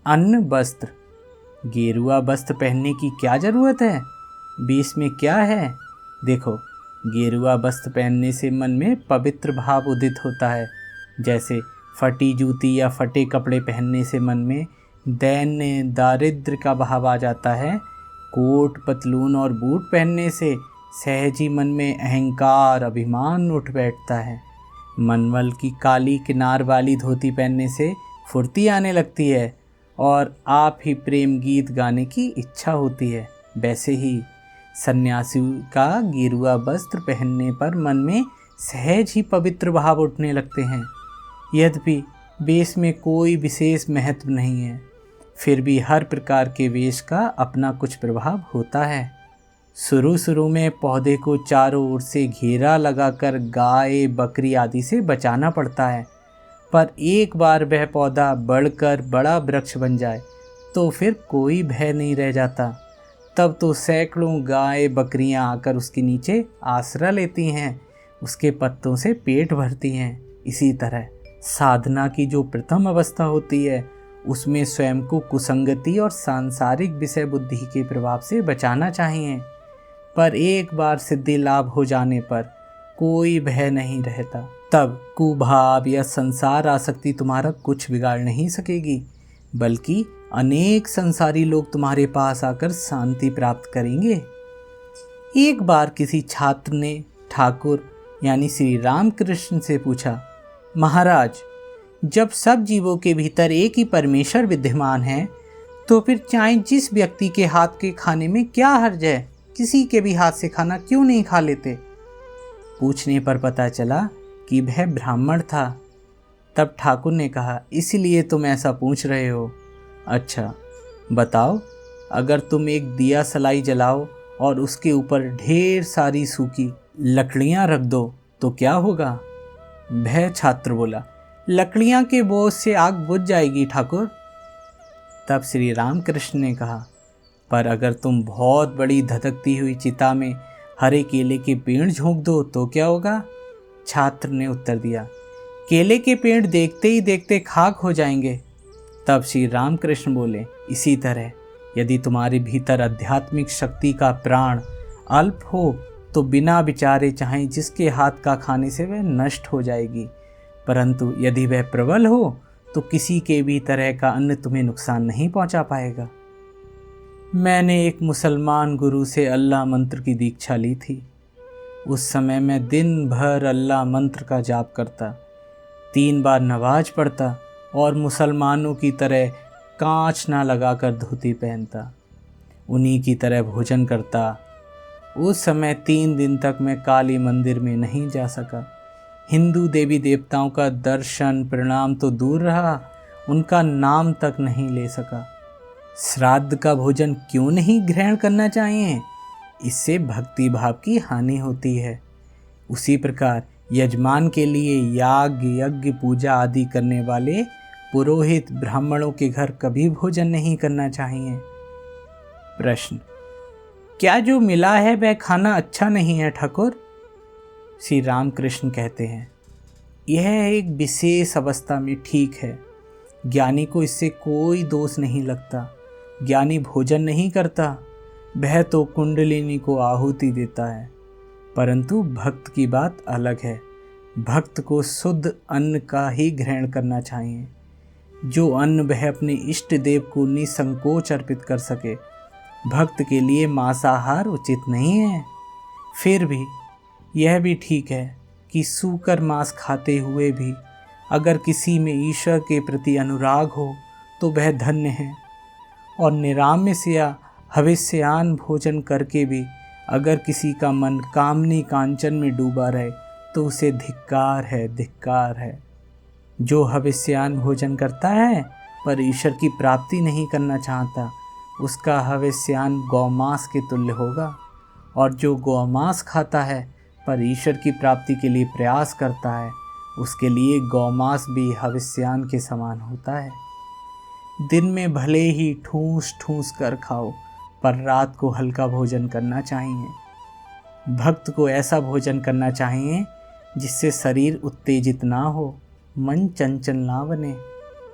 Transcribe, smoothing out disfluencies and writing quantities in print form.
अन्न वस्त्र। गेरुआ वस्त्र पहनने की क्या ज़रूरत है? बीच में क्या है? देखो, गेरुआ वस्त्र पहनने से मन में पवित्र भाव उदित होता है। जैसे फटी जूती या फटे कपड़े पहनने से मन में दैन्य दारिद्र्य का भाव आ जाता है। कोट पतलून और बूट पहनने से सहज ही मन में अहंकार अभिमान उठ बैठता है। मनमल की काली किनार वाली धोती पहनने से फुर्ती आने लगती है और आप ही प्रेम गीत गाने की इच्छा होती है। वैसे ही सन्यासी का गेरुआ वस्त्र पहनने पर मन में सहज ही पवित्र भाव उठने लगते हैं। यद्यपि वेश में कोई विशेष महत्व नहीं है, फिर भी हर प्रकार के वेश का अपना कुछ प्रभाव होता है। शुरू में पौधे को चारों ओर से घेरा लगाकर गाय बकरी आदि से बचाना पड़ता है, पर एक बार वह पौधा बढ़कर बड़ा वृक्ष बन जाए तो फिर कोई भय नहीं रह जाता। तब तो सैकड़ों गाय बकरियां आकर उसके नीचे आसरा लेती हैं, उसके पत्तों से पेट भरती हैं। इसी तरह साधना की जो प्रथम अवस्था होती है, उसमें स्वयं को कुसंगति और सांसारिक विषय बुद्धि के प्रभाव से बचाना चाहिए। पर एक बार सिद्धि लाभ हो जाने पर कोई भय नहीं रहता। तब कुभाव या संसार आसक्ति तुम्हारा कुछ बिगाड़ नहीं सकेगी, बल्कि अनेक संसारी लोग तुम्हारे पास आकर शांति प्राप्त करेंगे। एक बार किसी छात्र ने ठाकुर यानी श्री रामकृष्ण से पूछा, महाराज, जब सब जीवों के भीतर एक ही परमेश्वर विद्यमान है, तो फिर चाहे जिस व्यक्ति के हाथ के खाने में क्या हर्ज है, किसी के भी हाथ से खाना क्यों नहीं खा लेते? पूछने पर पता चला कि वह ब्राह्मण था। तब ठाकुर ने कहा, इसलिए तुम ऐसा पूछ रहे हो। अच्छा बताओ, अगर तुम एक दिया सलाई जलाओ और उसके ऊपर ढेर सारी सूखी लकड़ियां रख दो तो क्या होगा? वह छात्र बोला, लकड़ियां के बोझ से आग बुझ जाएगी ठाकुर। तब श्री रामकृष्ण ने कहा, पर अगर तुम बहुत बड़ी धधकती हुई चिता में हरे केले के पेड़ झोंक दो तो क्या होगा? छात्र ने उत्तर दिया, केले के पेड़ देखते ही देखते खाक हो जाएंगे। तब श्री रामकृष्ण बोले, इसी तरह यदि तुम्हारे भीतर आध्यात्मिक शक्ति का प्राण अल्प हो तो बिना विचारे चाहे जिसके हाथ का खाने से वह नष्ट हो जाएगी, परंतु यदि वह प्रबल हो तो किसी के भी तरह का अन्न तुम्हें नुकसान नहीं पहुंचा पाएगा। मैंने एक मुसलमान गुरु से अल्लाह मंत्र की दीक्षा ली थी। उस समय मैं दिन भर अल्लाह मंत्र का जाप करता, 3 बार नमाज पढ़ता और मुसलमानों की तरह कांच ना लगाकर धोती पहनता, उन्हीं की तरह भोजन करता। उस समय 3 दिन तक मैं काली मंदिर में नहीं जा सका। हिंदू देवी देवताओं का दर्शन प्रणाम तो दूर रहा, उनका नाम तक नहीं ले सका। श्राद्ध का भोजन क्यों नहीं ग्रहण करना चाहिए? इससे भक्ति भाव की हानि होती है। उसी प्रकार यजमान के लिए याग यज्ञ पूजा आदि करने वाले पुरोहित ब्राह्मणों के घर कभी भोजन नहीं करना चाहिए। प्रश्न, क्या जो मिला है वह खाना अच्छा नहीं है ठाकुर? श्री रामकृष्ण कहते हैं, यह एक विशेष अवस्था में ठीक है। ज्ञानी को इससे कोई दोष नहीं लगता। ज्ञानी भोजन नहीं करता, वह तो कुंडलिनी को आहुति देता है। परंतु भक्त की बात अलग है। भक्त को शुद्ध अन्न का ही ग्रहण करना चाहिए। जो अन्न वह अपने इष्ट देव को निसंकोच अर्पित कर सके। भक्त के लिए मांसाहार उचित नहीं है। फिर भी यह भी ठीक है कि सूकर मांस खाते हुए भी अगर किसी में ईश्वर के प्रति अनुराग हो तो वह धन्य है। और निरामिष या हविष्यान्न भोजन करके भी अगर किसी का मन कामनी कांचन में डूबा रहे तो उसे धिक्कार है, धिक्कार है। जो हविष्यान्न भोजन करता है पर ईश्वर की प्राप्ति नहीं करना चाहता, उसका हविष्यान्न गौमांस के तुल्य होगा। और जो गौमांस खाता है पर ईश्वर की प्राप्ति के लिए प्रयास करता है, उसके लिए गौमांस भी हविष्यान्न के समान होता है। दिन में भले ही ठूस ठूस कर खाओ, पर रात को हल्का भोजन करना चाहिए। भक्त को ऐसा भोजन करना चाहिए जिससे शरीर उत्तेजित ना हो, मन चंचल ना बने।